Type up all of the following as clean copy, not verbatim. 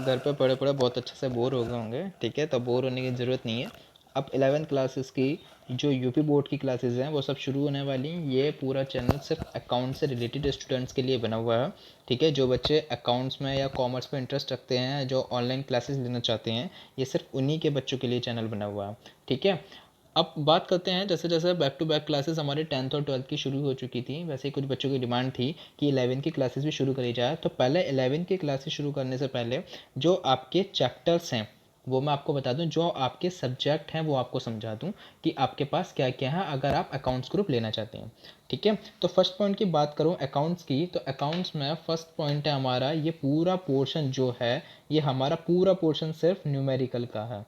घर पे पढ़े पढ़े बहुत अच्छे से बोर हो गए होंगे, ठीक है। तो बोर होने की ज़रूरत नहीं है। अब 11th क्लासेस की जो यूपी बोर्ड की क्लासेस हैं वो सब शुरू होने वाली हैं। ये पूरा चैनल सिर्फ अकाउंट से रिलेटेड स्टूडेंट्स के लिए बना हुआ है, ठीक है। जो बच्चे अकाउंट्स में या कॉमर्स में इंटरेस्ट रखते हैं, जो ऑनलाइन क्लासेस लेना चाहते हैं, ये सिर्फ उन्हीं के बच्चों के लिए चैनल बना हुआ है, ठीक है। अब बात करते हैं, जैसे जैसे बैक टू बैक क्लासेस हमारे 10th और 12th की शुरू हो चुकी थी, वैसे ही कुछ बच्चों की डिमांड थी कि 11th की क्लासेस भी शुरू करी जाए। तो पहले 11th की क्लासेस शुरू करने से पहले जो आपके चैप्टर्स हैं वो मैं आपको बता दूं, जो आपके सब्जेक्ट हैं वो आपको समझा दूं कि आपके पास क्या क्या है अगर आप अकाउंट्स ग्रुप लेना चाहते हैं, ठीक है। तो फर्स्ट पॉइंट की बात करूं अकाउंट्स की, तो अकाउंट्स में फर्स्ट पॉइंट है हमारा, ये पूरा पोर्शन जो है, ये हमारा पूरा पोर्शन सिर्फ न्यूमेरिकल का है,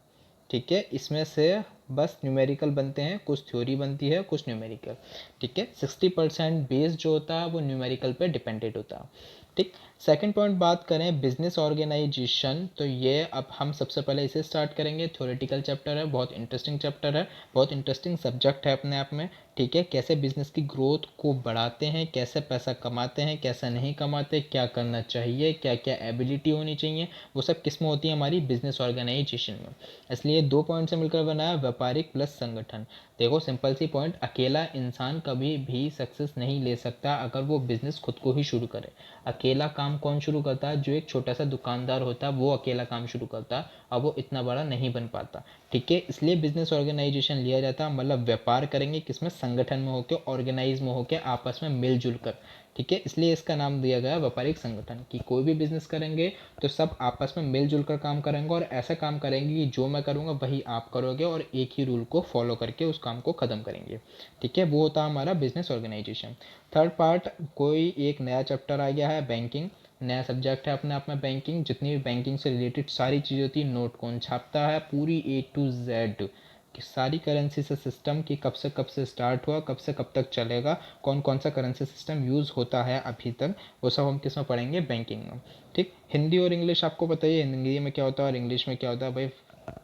ठीक है। इसमें से बस न्यूमेरिकल बनते हैं, कुछ थ्योरी बनती है, कुछ न्यूमेरिकल, ठीक है। 60% बेस जो होता है वो न्यूमेरिकल पे डिपेंडेंट होता है, ठीक। सेकंड पॉइंट बात करें बिजनेस ऑर्गेनाइजेशन, तो ये अब हम सबसे पहले इसे स्टार्ट करेंगे। थ्योरेटिकल चैप्टर है, बहुत इंटरेस्टिंग चैप्टर है, बहुत इंटरेस्टिंग सब्जेक्ट है अपने आप में, ठीक है। कैसे बिजनेस की ग्रोथ को बढ़ाते हैं, कैसे पैसा कमाते हैं, कैसे नहीं कमाते, क्या करना चाहिए, क्या क्या एबिलिटी होनी चाहिए, वो सब किस में होती है हमारी बिजनेस ऑर्गेनाइजेशन में। इसलिए 2 पॉइंट से मिलकर बना है व्यापारिक प्लस संगठन। देखो सिंपल सी पॉइंट, अकेला इंसान कभी भी सक्सेस नहीं ले सकता अगर वो बिजनेस खुद को ही शुरू करे। अकेला काम कौन शुरू करता है? जो एक छोटा सा दुकानदार होता है वो अकेला काम शुरू करता है, अब वो इतना बड़ा नहीं बन पाता, ठीक है। इसलिए बिजनेस ऑर्गेनाइजेशन लिया जाता है, मतलब व्यापार करेंगे किसमें? संगठन में होकर, ऑर्गेनाइज में होकर, आपस में मिलजुल कर, ठीक है। इसलिए इसका नाम दिया गया व्यापारिक संगठन, कि कोई भी बिजनेस करेंगे तो सब आपस में मिलजुल कर काम करेंगे और ऐसा काम करेंगे कि जो मैं करूँगा वही आप करोगे और एक ही रूल को फॉलो करके उस काम को ख़त्म करेंगे, ठीक है। वो होता है हमारा बिजनेस ऑर्गेनाइजेशन। थर्ड पार्ट, कोई एक नया चैप्टर आ गया है बैंकिंग, नया सब्जेक्ट है अपने आप में बैंकिंग। जितनी भी बैंकिंग से रिलेटेड सारी चीज़ें होती है, नोट कौन छापता है, पूरी A to Z कि सारी करेंसी से सिस्टम की कब से स्टार्ट हुआ, कब से कब तक चलेगा, कौन कौन सा करेंसी सिस्टम यूज़ होता है अभी तक, वो सब हम किस में पढ़ेंगे? बैंकिंग में, ठीक। हिंदी और इंग्लिश आपको बताइए, हिंदी में क्या होता है और इंग्लिश में क्या होता है, भाई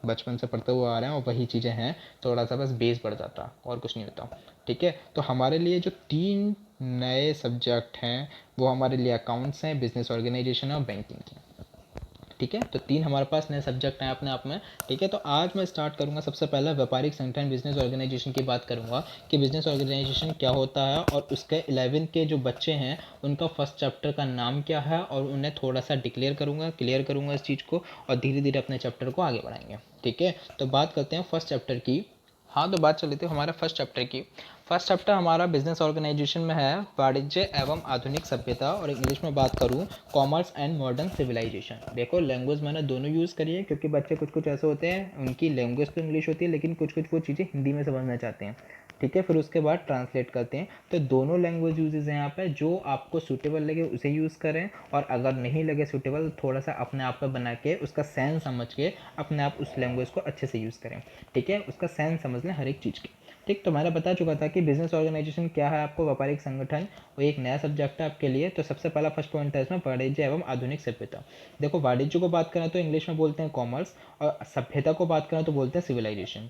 बचपन से पढ़ते हुए आ रहे हैं और वही चीज़ें हैं, थोड़ा सा बस बेस बढ़ जाता और कुछ नहीं होता, ठीक है। तो हमारे लिए जो 3 नए सब्जेक्ट हैं वो हमारे लिए अकाउंट्स हैं, बिजनेस ऑर्गेनाइजेशन और बैंकिंग की, ठीक है। तो 3 हमारे पास नए सब्जेक्ट हैं अपने आप में, ठीक है। तो आज मैं स्टार्ट करूंगा सबसे पहले व्यापारिक संगठन बिजनेस ऑर्गेनाइजेशन की बात करूंगा कि बिजनेस ऑर्गेनाइजेशन क्या होता है और उसके 11th के जो बच्चे हैं उनका फर्स्ट चैप्टर का नाम क्या है, और उन्हें थोड़ा सा डिक्लेयर करूंगा, क्लियर करूंगा इस चीज़ को, और धीरे धीरे अपने चैप्टर को आगे बढ़ाएंगे, ठीक है। तो बात करते हैं फर्स्ट चैप्टर की। हाँ, तो बात चल रही थी हमारे फर्स्ट चैप्टर की। फर्स्ट चैप्टर हमारा बिजनेस ऑर्गेनाइजेशन में है वाणिज्य एवं आधुनिक सभ्यता, और इंग्लिश में बात करूँ कॉमर्स एंड मॉडर्न सिविलाइजेशन। देखो लैंग्वेज मैंने दोनों यूज़ करी है, क्योंकि बच्चे कुछ कुछ ऐसे होते हैं उनकी लैंग्वेज तो इंग्लिश होती है लेकिन कुछ कुछ वो चीज़ें हिंदी में समझना चाहते हैं, ठीक है। फिर उसके बाद ट्रांसलेट करते हैं, तो दोनों लैंग्वेज यूजेस हैं यहाँ पे, जो आपको सूटेबल लगे उसे यूज़ करें, और अगर नहीं लगे सूटेबल थोड़ा सा अपने आप पे बना के उसका सेंस समझ के अपने आप उस लैंग्वेज को अच्छे से यूज़ करें, ठीक है। उसका सेंस समझ लें हर एक चीज़ की, ठीक। तो मैंने बता चुका था कि बिजनेस ऑर्गेनाइजेशन क्या है आपको, व्यापारिक संगठन, वो एक नया सब्जेक्ट है आपके लिए। तो सबसे पहला फर्स्ट पॉइंट है इसमें वाणिज्य एवं आधुनिक सभ्यता। देखो वाणिज्य को बात करें तो इंग्लिश में बोलते हैं कॉमर्स, और सभ्यता को बात करें तो बोलते हैं सिविलाइजेशन।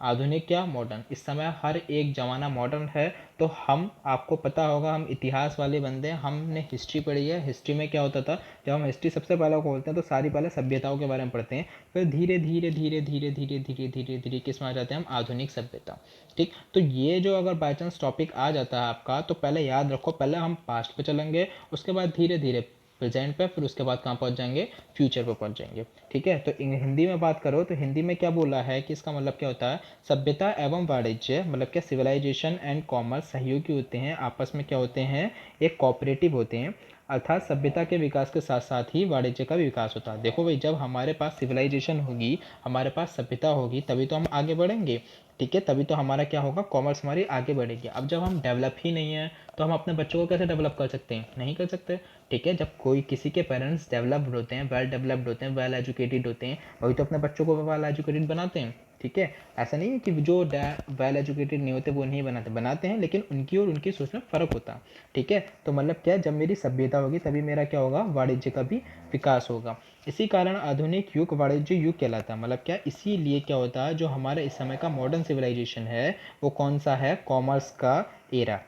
आधुनिक क्या? मॉडर्न। इस समय हर एक ज़माना मॉडर्न है। तो हम, आपको पता होगा हम इतिहास वाले बंदे हैं, हमने हिस्ट्री पढ़ी है। हिस्ट्री में क्या होता था, जब हम हिस्ट्री सबसे पहले खोलते हैं तो सारी पहले सभ्यताओं के बारे में पढ़ते हैं, फिर धीरे धीरे धीरे धीरे धीरे धीरे धीरे धीरे किस में आ जाते हैं हम? आधुनिक सभ्यता, ठीक। तो ये जो अगर बाई चांस टॉपिक आ जाता है आपका, तो पहले याद रखो, पहले हम पास्ट पे चलेंगे, उसके बाद धीरे धीरे प्रेजेंट पे, फिर उसके बाद कहाँ पहुँच जाएंगे? फ्यूचर पे पहुँच जाएंगे, ठीक है। तो हिंदी में बात करो तो हिंदी में क्या बोला है कि इसका मतलब क्या होता है? सभ्यता एवं वाणिज्य, मतलब क्या सिविलाइजेशन एंड कॉमर्स सहयोगी होते हैं, आपस में क्या होते हैं? एक कोऑपरेटिव होते हैं, अर्थात सभ्यता के विकास के साथ साथ ही वाणिज्य का भी विकास होता है। देखो भाई, जब हमारे पास सिविलाइजेशन होगी, हमारे पास सभ्यता होगी, तभी तो हम आगे बढ़ेंगे, ठीक है। तभी तो हमारा क्या होगा? कॉमर्स हमारी आगे बढ़ेगी। अब जब हम डेवलप ही नहीं है तो हम अपने बच्चों को कैसे डेवलप कर सकते हैं? नहीं कर सकते, ठीक है। जब कोई किसी के पेरेंट्स डेवलप्ड होते हैं, वेल डेवलप्ड होते हैं, वेल एजुकेटेड होते हैं, वही तो अपने बच्चों को वेल एजुकेटेड बनाते हैं, ठीक है। ऐसा नहीं है कि जो वेल एजुकेटेड नहीं होते वो नहीं बनाते, बनाते हैं, लेकिन उनकी और उनकी सोच में फ़र्क होता है, ठीक है। तो मतलब क्या है, जब मेरी सभ्यता होगी तभी मेरा क्या होगा? वाणिज्य का भी विकास होगा। इसी कारण आधुनिक युग वाणिज्य युग कहलाता है। मतलब क्या, इसीलिए क्या होता है, जो हमारे इस समय का मॉडर्न सिविलाइजेशन है वो कौन सा है? कॉमर्स का एरा,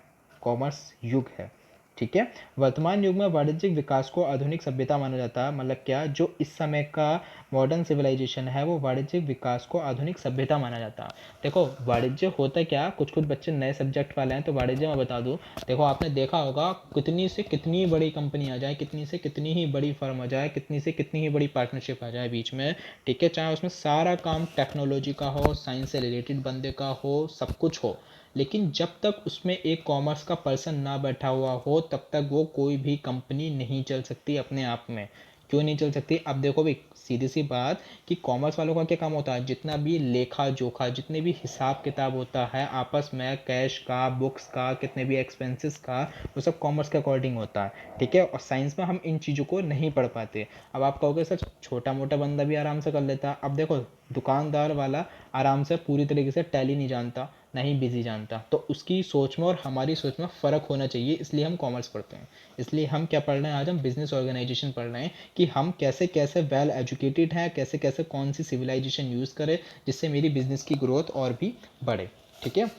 कॉमर्स युग है, ठीक है। वर्तमान युग में वाणिज्यिक विकास को आधुनिक सभ्यता माना जाता है। मतलब क्या, जो इस समय का मॉडर्न सिविलाइजेशन है वो वाणिज्यिक विकास को आधुनिक सभ्यता माना जाता है। देखो वाणिज्य होता क्या, कुछ कुछ बच्चे नए सब्जेक्ट वाले हैं तो वाणिज्य मैं बता दूं। देखो आपने देखा होगा कितनी से कितनी बड़ी कंपनी आ जाए, कितनी से कितनी ही बड़ी फर्म आ जाए, कितनी से कितनी ही बड़ी पार्टनरशिप आ जाए बीच में, ठीक है, चाहे उसमें सारा काम टेक्नोलॉजी का हो, साइंस से रिलेटेड बंदे का हो, सब कुछ हो, लेकिन जब तक उसमें एक कॉमर्स का पर्सन ना बैठा हुआ हो तब तक वो कोई भी कंपनी नहीं चल सकती अपने आप में। क्यों नहीं चल सकती? अब देखो भाई, सीधी सी बात कि कॉमर्स वालों का क्या काम होता है, जितना भी लेखा जोखा, जितने भी हिसाब किताब होता है आपस में, कैश का, बुक्स का, कितने भी एक्सपेंसेस का, वो सब कॉमर्स के अकॉर्डिंग होता है, ठीक है। और साइंस में हम इन चीज़ों को नहीं पढ़ पाते। अब आप कहोगे सर छोटा मोटा बंदा भी आराम से कर लेता। अब देखो दुकानदार वाला आराम से पूरी तरीके से टैली नहीं जानता, नहीं बिजी जानता, तो उसकी सोच में और हमारी सोच में फ़र्क होना चाहिए, इसलिए हम कॉमर्स पढ़ते हैं। इसलिए हम क्या पढ़ रहे हैं आज, हम बिजनेस ऑर्गेनाइजेशन पढ़ रहे हैं कि हम कैसे कैसे वेल एजुकेटेड हैं, कैसे कैसे कौन सी सिविलाइजेशन यूज़ करें जिससे मेरी बिजनेस की ग्रोथ और भी बढ़े, ठीक है।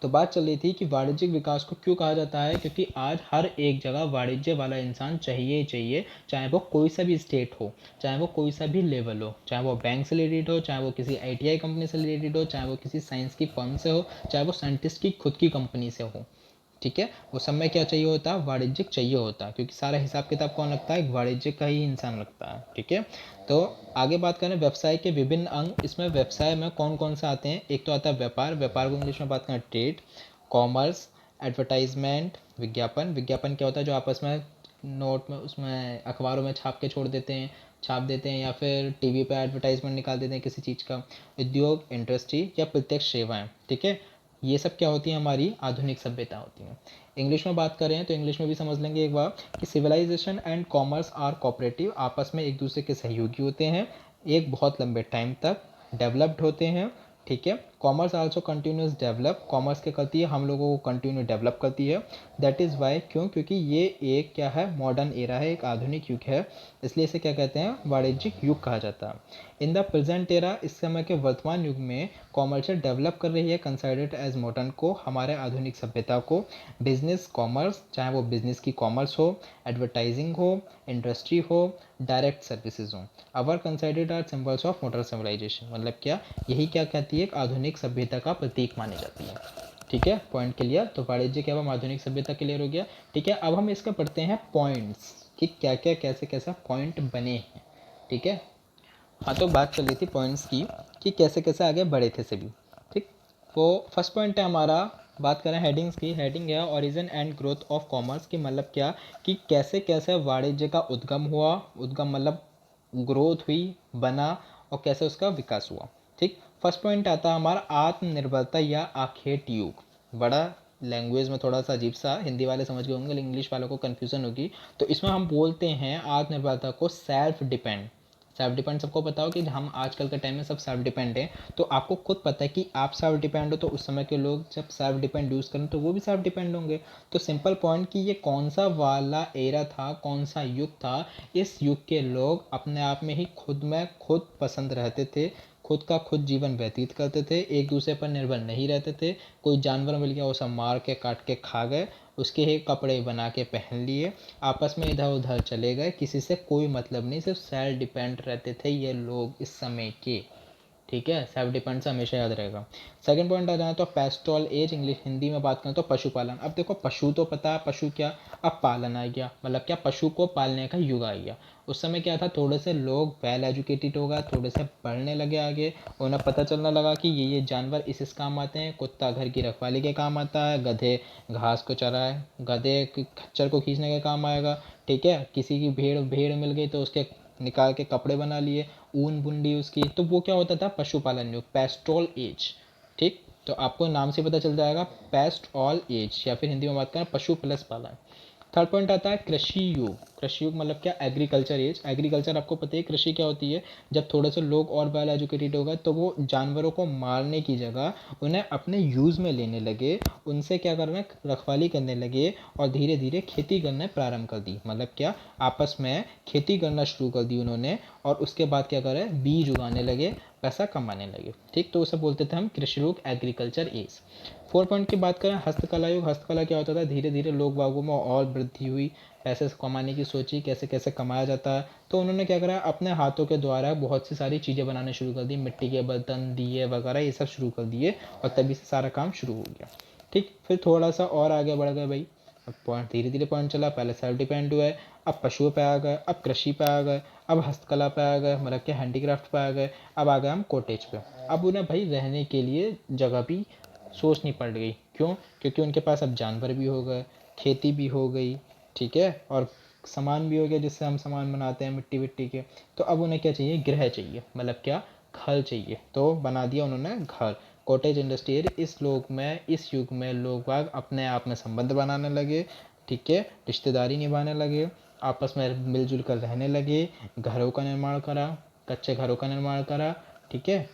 तो बात चल रही थी कि वाणिज्यिक विकास को क्यों कहा जाता है, क्योंकि आज हर एक जगह वाणिज्य वाला इंसान चाहिए ही चाहिए, चाहे वो कोई सा भी स्टेट हो, चाहे वो कोई सा भी लेवल हो, चाहे वो बैंक से रिलेटेड हो, चाहे वो किसी आईटीआई कंपनी से रिलेटेड हो, चाहे वो किसी साइंस की फर्म से हो, चाहे वो साइंटिस्ट की खुद की कंपनी से हो, ठीक है। वो सब में क्या चाहिए होता है, वाणिज्यिक चाहिए होता है, क्योंकि सारा हिसाब किताब कौन रखता है, एक वाणिज्य का ही इंसान रखता है, ठीक है। तो आगे बात करें व्यवसाय के विभिन्न अंग, इसमें व्यवसाय में कौन कौन से आते हैं। एक तो आता है व्यापार, व्यापार को इंग्लिश में बात करें ट्रेड। कॉमर्स, एडवर्टाइजमेंट, विज्ञापन, विज्ञापन क्या होता है, जो आपस में नोट में, उसमें अखबारों में छाप के छोड़ देते हैं, छाप देते हैं, या फिर टीवी पे एडवर्टाइजमेंट निकाल देते हैं किसी चीज़ का। उद्योग, इंडस्ट्री या प्रत्यक्ष सेवाएं, ठीक है। ये सब क्या होती है, हमारी आधुनिक सभ्यता होती है। इंग्लिश में बात करें तो इंग्लिश में भी समझ लेंगे एक बार कि civilization and commerce are cooperative, आपस में एक दूसरे के सहयोगी होते हैं, एक बहुत लंबे टाइम तक डेवलप्ड होते हैं, ठीक है। Commerce also continuous develop, commerce क्या करती है, हम लोगों को कंटिन्यू डेवलप करती है। दैट इज़ वाई, क्यों, क्योंकि ये एक क्या है, मॉडर्न एरा है, एक आधुनिक युग है, इसलिए इसे क्या कहते हैं, वाणिज्यिक युग कहा जाता है। इन द प्रेजेंट एरा, इस समय के वर्तमान युग में कॉमर्शियल डेवलप कर रही है, कंसाइडेड एज मॉडर्न को, हमारे आधुनिक सभ्यता को। बिजनेस कॉमर्स, चाहे वो बिजनेस की कॉमर्स हो, एडवर्टाइजिंग हो, इंडस्ट्री हो, डायरेक्ट सर्विसेज हो, our considered are symbols of modern civilization. मतलब क्या, यही क्या कहती है, एक आधुनिक सभ्यता का प्रतीक मानी जाती है, ठीक है। Point clear. तो वाणिज्य के अब हम आधुनिक सभ्यता क्लियर हो गया, ठीक है। अब हम इसका पढ़ते हैं पॉइंट्स कि क्या क्या कैसे कैसा पॉइंट बने हैं, ठीक है। हाँ, तो बात चल रही थी पॉइंट्स की कि कैसे कैसे आगे बढ़े थे सभी, ठीक। तो फर्स्ट पॉइंट है हमारा, बात करें हेडिंग्स की, हेडिंग है origin and growth of commerce की। मतलब क्या, कि कैसे कैसे वाणिज्य का उद्गम हुआ, उद्गम मतलब ग्रोथ हुई, बना, और कैसे उसका विकास हुआ, ठीक। फर्स्ट पॉइंट आता है हमारा आत्मनिर्भरता या आखेट युग। बड़ा लैंग्वेज में थोड़ा सा अजीब सा, हिंदी वाले समझ गए होंगे लेकिन इंग्लिश वालों को कन्फ्यूजन होगी। तो इसमें हम बोलते हैं आत्मनिर्भरता को सेल्फ डिपेंड। सेल्फ डिपेंड सबको पता हो कि हम आजकल के टाइम में सब सेल्फ डिपेंड हैं, तो आपको खुद पता है कि आप सेल्फ डिपेंड हो, तो उस समय के लोग जब सेल्फ डिपेंड यूज़ करें तो वो भी सेल्फ डिपेंड होंगे। तो सिंपल पॉइंट कि ये कौन सा वाला एरा था, कौन सा युग था, इस युग के लोग अपने आप में ही खुद में खुद पसंद रहते थे, खुद का खुद जीवन व्यतीत करते थे, एक दूसरे पर निर्भर नहीं रहते थे। कोई जानवर मिल गया वो सब मार के काट के खा गए, उसके ही कपड़े बना के पहन लिए, आपस में इधर उधर चले गए, किसी से कोई मतलब नहीं, सिर्फ सेल्फ डिपेंड रहते थे ये लोग इस समय के, ठीक है। सेल्फ डिपेंड से हमेशा याद रहेगा। सेकंड पॉइंट आ जाए तो पेस्टोरल एज, इंग्लिश हिंदी में बात करें तो पशुपालन। अब देखो पशु तो पता है, पशु क्या, अब पालन आ गया, मतलब क्या, पशु को पालने का युग आ गया। उस समय क्या था, थोड़े से लोग वेल एजुकेटेड हो गए, थोड़े से पढ़ने लगे आगे, उन्हें पता चलने लगा कि ये जानवर इस काम आते हैं, कुत्ता घर की रखवाली के काम आता है, गधे घास को चराए, गधे खच्चर को खींचने के काम आएगा, ठीक है। किसी की भेड़ भेड़ मिल गई तो उसके निकाल के कपड़े बना लिए, ऊन बुन ली उसकी, तो वो क्या होता था, पशुपालन युग, पेस्टोरल एज, ठीक। तो आपको नाम से पता चल जाएगा पेस्ट ऑल एज, या फिर हिंदी में बात करें पशु प्लस पालन। थर्ड पॉइंट आता है कृषि युग। कृषि युग मतलब क्या, एग्रीकल्चर एज। एग्रीकल्चर आपको पता है कृषि क्या होती है, जब थोड़े से लोग और वेल एजुकेटेड हो गए तो वो जानवरों को मारने की जगह उन्हें अपने यूज़ में लेने लगे, उनसे क्या करना, रखवाली करने लगे, और धीरे धीरे खेती करना प्रारंभ कर दी। मतलब क्या, आपस में खेती करना शुरू कर दी उन्होंने, और उसके बाद क्या करे, बीज उगाने लगे, पैसा कमाने लगे। ठीक, तो उसे बोलते थे हम कृषि युग, एग्रीकल्चर एज। 4 पॉइंट की बात करें, हस्तकला युग। हस्तकला क्या होता था, धीरे धीरे लोग बागों में और वृद्धि हुई, पैसे कमाने की सोची, कैसे कैसे कमाया जाता है। तो उन्होंने क्या करा, अपने हाथों के द्वारा बहुत सी सारी चीज़ें बनाने शुरू कर दी, मिट्टी के बर्तन, दिए वगैरह ये सब शुरू कर दिए, और तभी से सारा काम शुरू हो गया। ठीक, फिर थोड़ा सा और आगे बढ़ गए भाई। अब पॉइंट धीरे धीरे पॉइंट चला, पहले सेल्फ डिपेंड हुए, अब पशुओं पे आ गए, अब कृषि पे आ गए, अब हस्तकला पे आ गए, मतलब कि हैंडीक्राफ्ट पे आ गए, अब आ गए हम कॉटेज पे। अब उन्हें भाई रहने के लिए जगह भी सोचनी पड़ गई। क्यों? क्योंकि उनके पास अब जानवर भी हो गए, खेती भी हो गई, ठीक है, और सामान भी हो गया जिससे हम सामान बनाते हैं मिट्टी विट्टी के। तो अब उन्हें क्या चाहिए, गृह चाहिए, मतलब क्या, घर चाहिए। तो बना दिया उन्होंने घर, कॉटेज इंडस्ट्री। इस लोग में, इस युग में लोग बाग अपने आप में संबंध बनाने लगे, ठीक है, रिश्तेदारी निभाने लगे, आपस में मिलजुल कर रहने लगे, घरों का निर्माण करा, कच्चे घरों का निर्माण करा, ठीक है।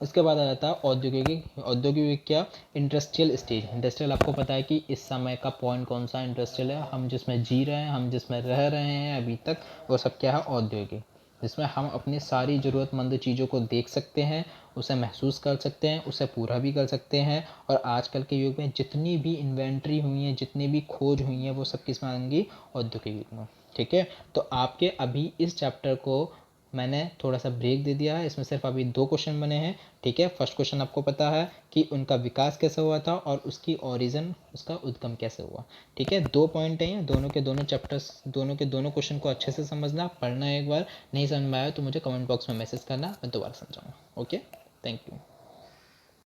उसके बाद आ जाता है औद्योगिक। औद्योगिक क्या, इंडस्ट्रियल स्टेज। इंडस्ट्रियल आपको पता है कि इस समय का पॉइंट कौन सा इंडस्ट्रियल है, हम जिसमें जी रहे हैं, हम जिसमें रह रहे हैं अभी तक, वो सब क्या है, औद्योगिक, जिसमें हम अपनी सारी ज़रूरतमंद चीज़ों को देख सकते हैं, उसे महसूस कर सकते हैं, उसे पूरा भी कर सकते हैं। और आजकल के युग में जितनी भी इन्वेंट्री हुई है, जितनी भी खोज हुई है, वो सब किस में आएंगी, औद्योगिक युग में। ठीक है, तो आपके अभी इस चैप्टर को मैंने थोड़ा सा ब्रेक दे दिया है, इसमें सिर्फ अभी 2 क्वेश्चन बने हैं। ठीक है, फर्स्ट क्वेश्चन आपको पता है कि उनका विकास कैसे हुआ था और उसकी ओरिजिन, उसका उद्गम कैसे हुआ। ठीक है, 2 पॉइंट हैं, दोनों के दोनों चैप्टर्स, दोनों के दोनों क्वेश्चन को अच्छे से समझना, पढ़ना एक बार। नहीं समझ में आया तो मुझे कमेंट बॉक्स में मैसेज करना, मैं दोबारा समझाऊंगा। Okay, thank you.